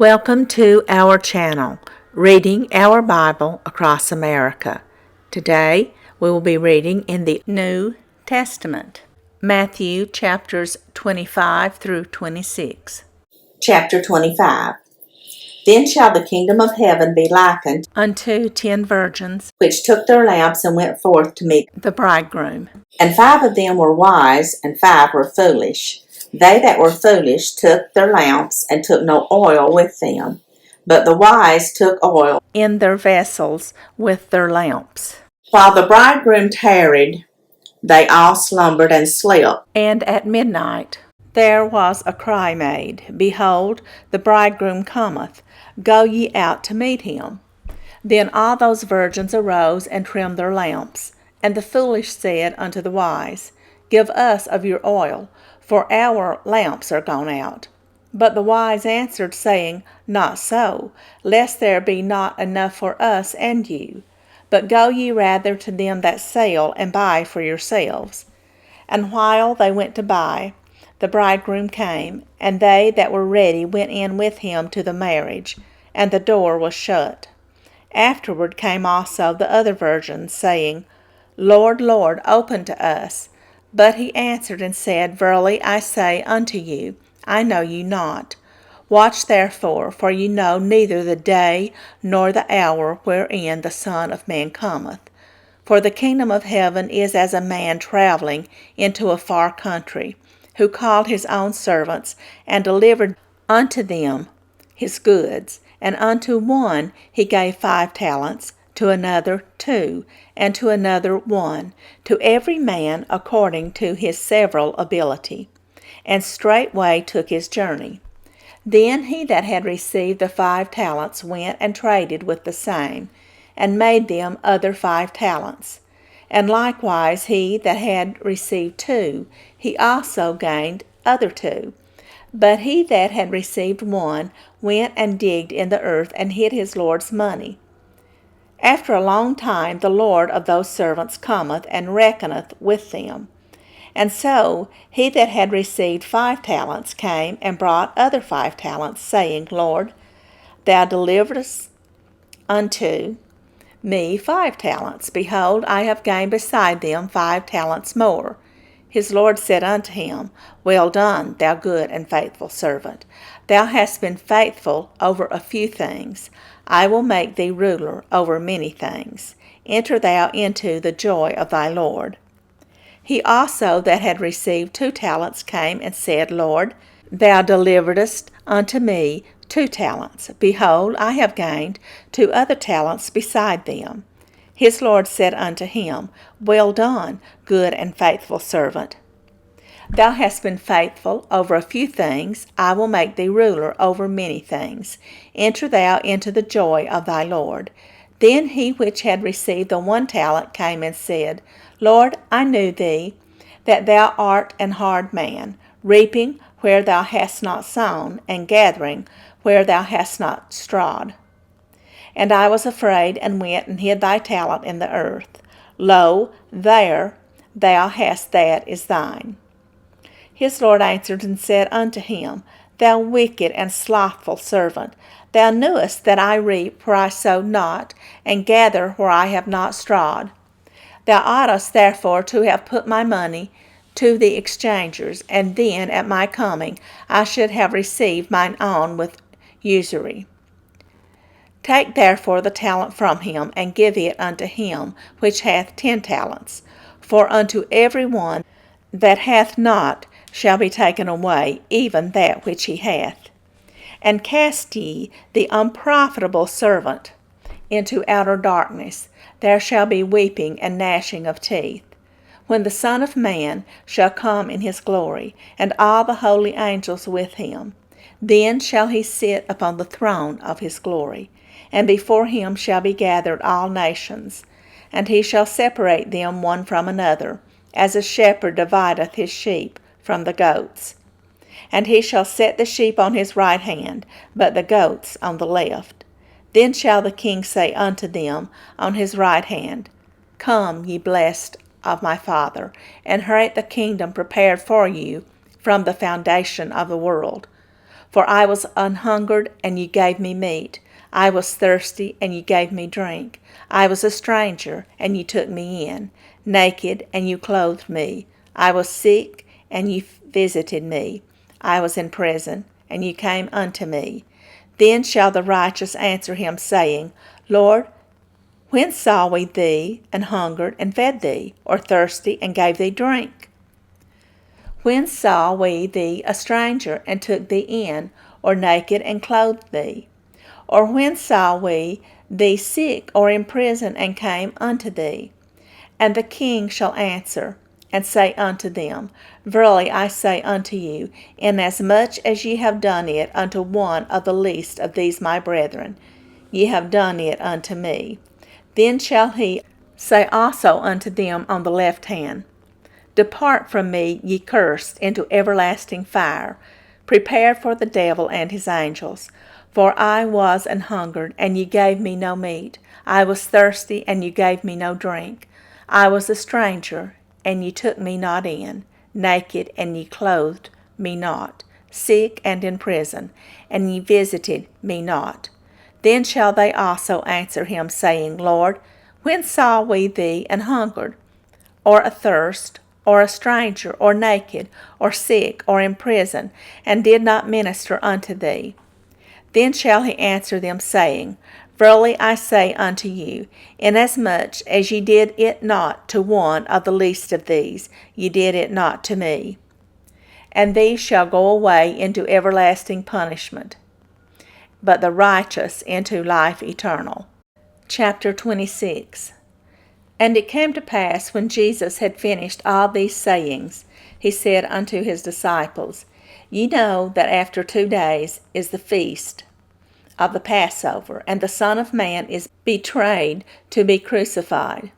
Welcome to our channel, Reading Our Bible Across America. Today we will be reading in the New Testament, Matthew chapters 25 through 26. Chapter 25. Then shall the kingdom of heaven be likened Unto 10 virgins, which took their lamps and went forth to meet. the bridegroom. And 5 of them were wise, and 5 were foolish. They that were foolish took their lamps, and took no oil with them. But the wise took oil In their vessels with their lamps. While the bridegroom tarried, they all slumbered and slept. And at midnight there was a cry made, Behold, the bridegroom cometh, go ye out to meet him. Then all those virgins arose and trimmed their lamps. And the foolish said unto the wise, Give us of your oil, for our lamps are gone out. But the wise answered, saying, Not so, lest there be not enough for us and you. But go ye rather to them that sell, and buy for yourselves. And while they went to buy, the bridegroom came, and they that were ready went in with him to the marriage, and the door was shut. Afterward came also the other virgins, saying, Lord, Lord, open to us. But he answered and said, Verily I say unto you, I know you not. Watch therefore, for ye know neither the day nor the hour wherein the Son of Man cometh. For the kingdom of heaven is as a man traveling into a far country, who called his own servants, and delivered unto them his goods. And unto one he gave 5 talents, to another 2, and to another 1, to every man according to his several ability. And straightway took his journey. Then he that had received the 5 talents went and traded with the same, and made them other 5 talents. And likewise he that had received 2, he also gained other 2. But he that had received 1 went and digged in the earth, and hid his Lord's money. After a long time the Lord of those servants cometh, and reckoneth with them. And so he that had received 5 talents came, and brought other 5 talents, saying, Lord, thou deliveredst unto me 5 talents. Behold, I have gained beside them 5 talents more. His Lord said unto him, Well done, thou good and faithful servant. Thou hast been faithful over a few things. I will make thee ruler over many things. Enter thou into the joy of thy Lord. He also that had received 2 talents came and said, Lord, thou deliveredst unto me 2 talents. Behold, I have gained 2 other talents beside them. His Lord said unto him, Well done, good and faithful servant. Thou hast been faithful over a few things. I will make thee ruler over many things. Enter thou into the joy of thy Lord. Then he which had received the 1 talent came and said, Lord, I knew thee, that thou art an hard man, reaping where thou hast not sown, and gathering where thou hast not strawed. And I was afraid, and went and hid thy talent in the earth. Lo, there thou hast that is thine. His Lord answered and said unto him, Thou wicked and slothful servant, thou knewest that I reap where I sowed not, and gather where I have not strawed. Thou oughtest therefore to have put my money to the exchangers, and then at my coming I should have received mine own with usury. Take therefore the talent from him, and give it unto him which hath 10 talents. For unto every one that hath not shall be taken away even that which he hath. And cast ye the unprofitable servant into outer darkness. There shall be weeping and gnashing of teeth, when the Son of Man shall come in his glory, and all the holy angels with him. Then shall he sit upon the throne of his glory, and before him shall be gathered all nations. And he shall separate them one from another, as a shepherd divideth his sheep from the goats. And he shall set the sheep on his right hand, but the goats on the left. Then shall the king say unto them on his right hand, Come, ye blessed of my Father, inherit the kingdom prepared for you from the foundation of the world. For I was an hungered, and you gave me meat. I was thirsty, and you gave me drink. I was a stranger, and you took me in. Naked, and you clothed me. I was sick, and you visited me. I was in prison, and you came unto me. Then shall the righteous answer him, saying, Lord, when saw we thee and hungered and fed thee, or thirsty and gave thee drink? When saw we thee a stranger and took thee in, or naked and clothed thee? Or when saw we thee sick or in prison and came unto thee? And the king shall answer and say unto them, Verily I say unto you, inasmuch as ye have done it unto one of the least of these my brethren, ye have done it unto me. Then shall he say also unto them on the left hand, Depart from me, ye cursed, into everlasting fire, prepared for the devil and his angels. For I was an hungered, and ye gave me no meat. I was thirsty, and ye gave me no drink. I was a stranger, and ye took me not in. Naked, and ye clothed me not. Sick and in prison, and ye visited me not. Then shall they also answer him, saying, Lord, when saw we thee an hungered, or athirst, or a stranger, or naked, or sick, or in prison, and did not minister unto thee? Then shall he answer them, saying, Verily I say unto you, inasmuch as ye did it not to one of the least of these, ye did it not to me. And these shall go away into everlasting punishment, but the righteous into life eternal. Chapter 26. And it came to pass, when Jesus had finished all these sayings, he said unto his disciples, Ye know that after 2 days is the feast of the Passover, and the Son of Man is betrayed to be crucified.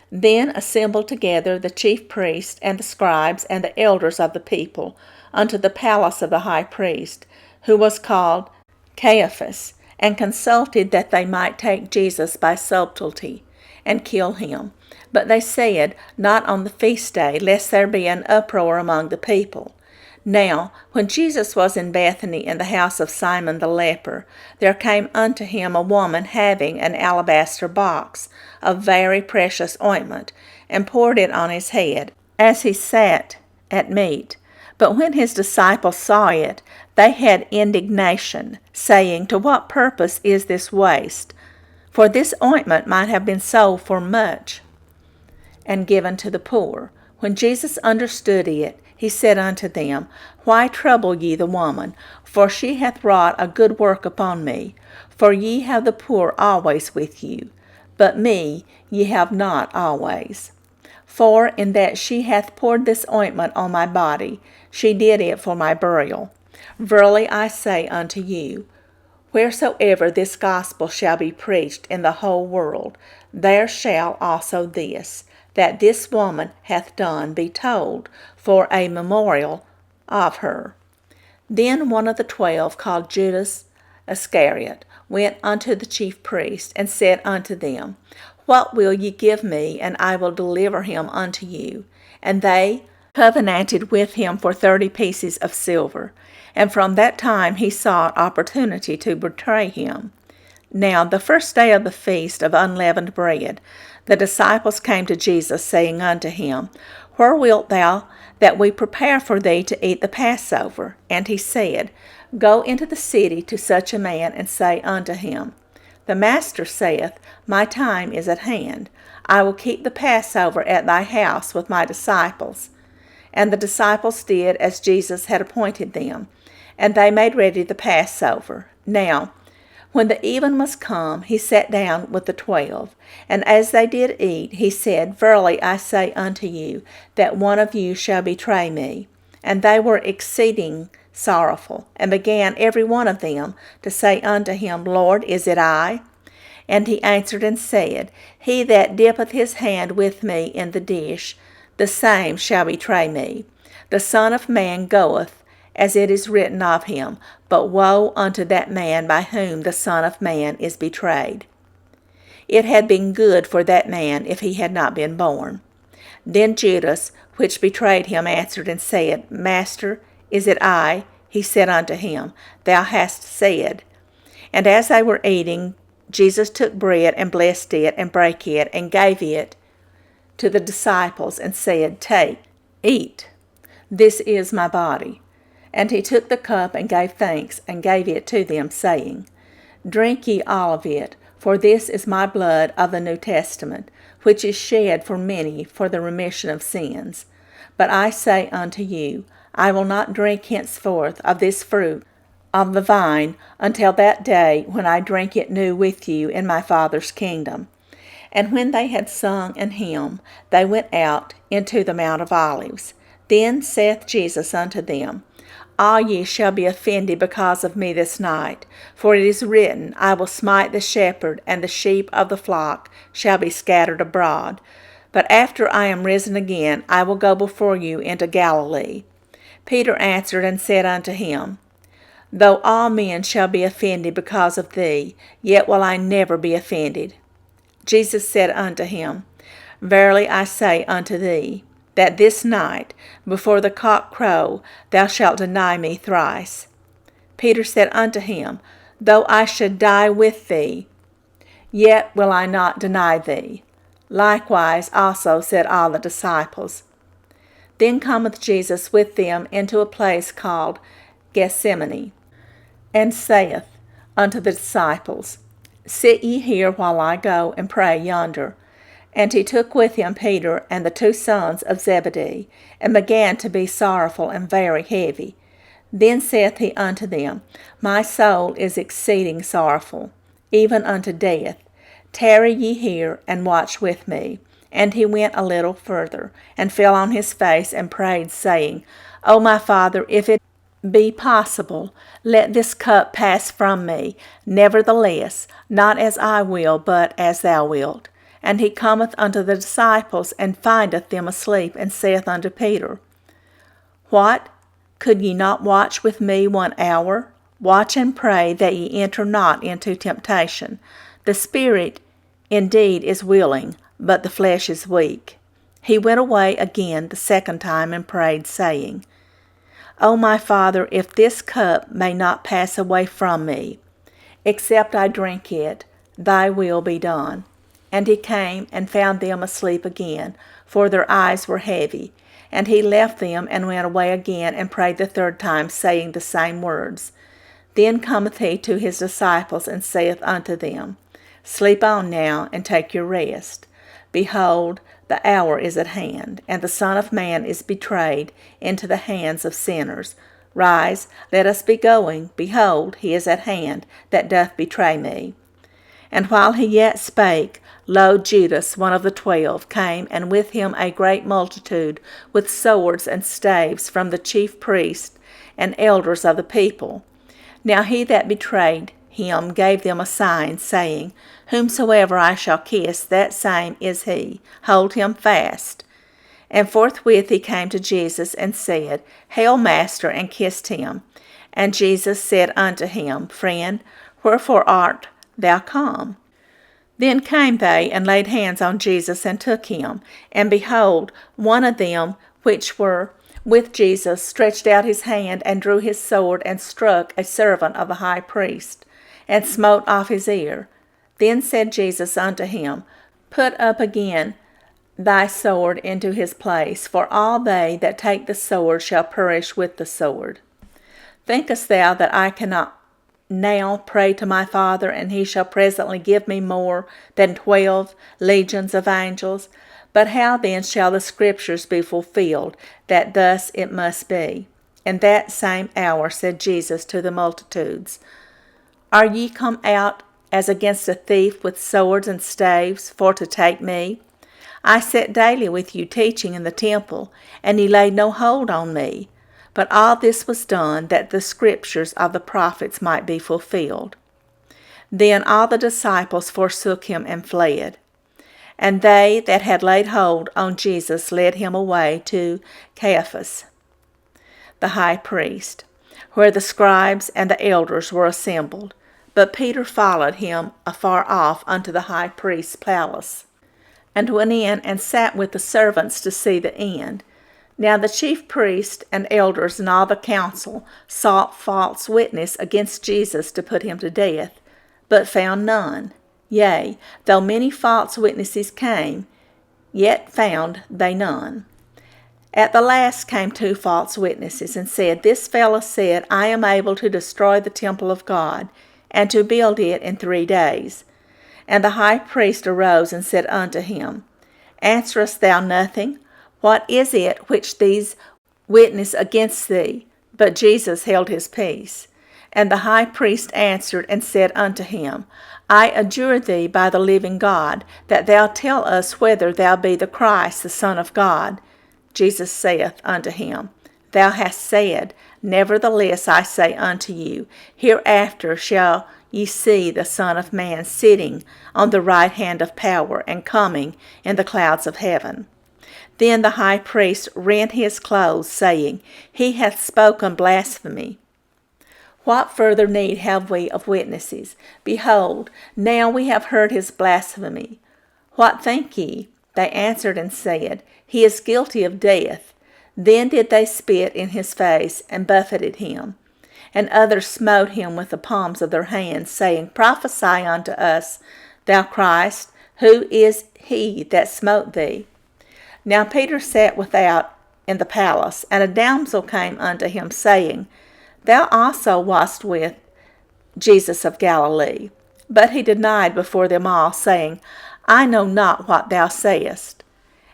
Then assembled together the chief priests and the scribes and the elders of the people unto the palace of the high priest, who was called Caiaphas, and consulted that they might take Jesus by subtlety and kill him. But they said, Not on the feast day, lest there be an uproar among the people. Now, when Jesus was in Bethany in the house of Simon the leper, there came unto him a woman having an alabaster box of very precious ointment, and poured it on his head, as he sat at meat. But when his disciples saw it, they had indignation, saying, To what purpose is this waste? For this ointment might have been sold for much, and given to the poor. When Jesus understood it, he said unto them, Why trouble ye the woman? For she hath wrought a good work upon me. For ye have the poor always with you, but me ye have not always. For in that she hath poured this ointment on my body, she did it for my burial. Verily I say unto you, wheresoever this gospel shall be preached in the whole world, there shall also this, that this woman hath done, be told, for a memorial of her. Then one of the 12, called Judas Iscariot, went unto the chief priests, and said unto them, What will ye give me, and I will deliver him unto you? And they covenanted with him for 30 pieces of silver. And from that time he sought opportunity to betray him. Now the first day of the feast of unleavened bread, the disciples came to Jesus, saying unto him, Where wilt thou that we prepare for thee to eat the Passover? And he said, Go into the city to such a man, and say unto him, The Master saith, My time is at hand. I will keep the Passover at thy house with my disciples. And the disciples did as Jesus had appointed them, and they made ready the Passover. Now, when the even was come, he sat down with the 12. And as they did eat, he said, Verily I say unto you, that one of you shall betray me. And they were exceeding sorrowful, and began every one of them to say unto him, Lord, is it I? And he answered and said, He that dippeth his hand with me in the dish, the same shall betray me. The Son of Man goeth, as it is written of him, but woe unto that man by whom the Son of Man is betrayed. It had been good for that man if he had not been born. Then Judas, which betrayed him, answered and said, Master, is it I? He said unto him, Thou hast said. And as they were eating, Jesus took bread and blessed it and brake it and gave it to the disciples and said, Take, eat, this is my body. And he took the cup and gave thanks and gave it to them, saying, Drink ye all of it, for this is my blood of the New Testament, which is shed for many for the remission of sins. But I say unto you, I will not drink henceforth of this fruit of the vine until that day when I drink it new with you in my Father's kingdom. And when they had sung an hymn, they went out into the Mount of Olives. Then saith Jesus unto them, All ye shall be offended because of me this night, for it is written, I will smite the shepherd, and the sheep of the flock shall be scattered abroad. But after I am risen again, I will go before you into Galilee. Peter answered and said unto him, Though all men shall be offended because of thee, yet will I never be offended. Jesus said unto him, Verily I say unto thee, that this night, before the cock crow, thou shalt deny me thrice. Peter said unto him, Though I should die with thee, yet will I not deny thee. Likewise also said all the disciples. Then cometh Jesus with them into a place called Gethsemane, and saith unto the disciples, Sit ye here while I go and pray yonder. And he took with him Peter and the 2 sons of Zebedee, and began to be sorrowful and very heavy. Then saith he unto them, My soul is exceeding sorrowful, even unto death. Tarry ye here, and watch with me. And he went a little further, and fell on his face, and prayed, saying, O my Father, if it be possible, let this cup pass from me. Nevertheless, not as I will, but as thou wilt. And he cometh unto the disciples, and findeth them asleep, and saith unto Peter, What? Could ye not watch with me 1 hour? Watch and pray that ye enter not into temptation. The spirit indeed is willing, but the flesh is weak. He went away again the 2nd time, and prayed, saying, O my Father, if this cup may not pass away from me, except I drink it, thy will be done. And he came and found them asleep again, for their eyes were heavy. And he left them and went away again, and prayed the 3rd time, saying the same words. Then cometh he to his disciples, and saith unto them, Sleep on now, and take your rest. Behold, the hour is at hand, and the Son of Man is betrayed into the hands of sinners. Rise, let us be going. Behold, he is at hand that doth betray me. And while he yet spake, lo, Judas, one of the 12, came, and with him a great multitude, with swords and staves, from the chief priests and elders of the people. Now he that betrayed him gave them a sign, saying, Whomsoever I shall kiss, that same is he. Hold him fast. And forthwith he came to Jesus, and said, Hail, Master, and kissed him. And Jesus said unto him, Friend, wherefore art thou come? Then came they, and laid hands on Jesus, and took him. And behold, one of them which were with Jesus stretched out his hand, and drew his sword, and struck a servant of the high priest, and smote off his ear. Then said Jesus unto him, Put up again thy sword into his place, for all they that take the sword shall perish with the sword. Thinkest thou that I cannot now pray to my Father, and he shall presently give me more than 12 legions of angels? But how then shall the Scriptures be fulfilled, that thus it must be? In that same hour said Jesus to the multitudes, Are ye come out as against a thief with swords and staves, for to take me? I sat daily with you teaching in the temple, and ye laid no hold on me. But all this was done, that the Scriptures of the prophets might be fulfilled. Then all the disciples forsook him and fled. And they that had laid hold on Jesus led him away to Caiaphas, the high priest, where the scribes and the elders were assembled. But Peter followed him afar off unto the high priest's palace, and went in and sat with the servants to see the end. Now the chief priests and elders and all the council sought false witness against Jesus to put him to death, but found none. Yea, though many false witnesses came, yet found they none. At the last came 2 false witnesses, and said, This fellow said, I am able to destroy the temple of God, and to build it in 3 days. And the high priest arose and said unto him, Answerest thou nothing? What is it which these witness against thee? But Jesus held his peace. And the high priest answered and said unto him, I adjure thee by the living God, that thou tell us whether thou be the Christ, the Son of God. Jesus saith unto him, Thou hast said, Nevertheless I say unto you, Hereafter shall ye see the Son of Man sitting on the right hand of power, and coming in the clouds of heaven. Then the high priest rent his clothes, saying, He hath spoken blasphemy. What further need have we of witnesses? Behold, now we have heard his blasphemy. What think ye? They answered and said, He is guilty of death. Then did they spit in his face, and buffeted him. And others smote him with the palms of their hands, saying, Prophesy unto us, thou Christ, who is he that smote thee? Now Peter sat without in the palace, and a damsel came unto him, saying, Thou also wast with Jesus of Galilee. But he denied before them all, saying, I know not what thou sayest.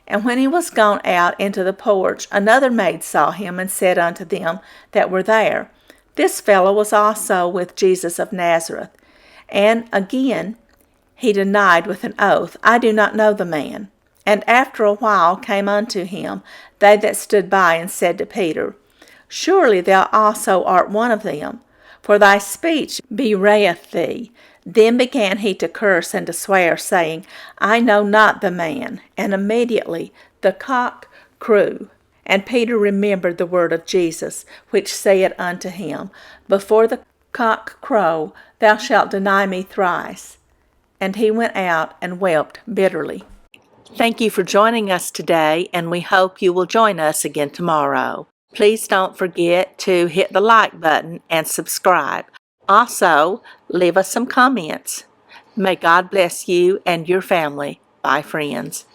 And when he was gone out into the porch, another maid saw him, and said unto them that were there, This fellow was also with Jesus of Nazareth. And again he denied with an oath, I do not know the man. And after a while came unto him they that stood by, and said to Peter, Surely thou also art one of them, for thy speech bewrayeth thee. Then began he to curse and to swear, saying, I know not the man. And immediately the cock crew. And Peter remembered the word of Jesus, which saith unto him, Before the cock crow, thou shalt deny me thrice. And he went out and wept bitterly. Thank you for joining us today, and we hope you will join us again tomorrow. Please don't forget to hit the like button and subscribe. Also, leave us some comments. May God bless you and your family. Bye, friends.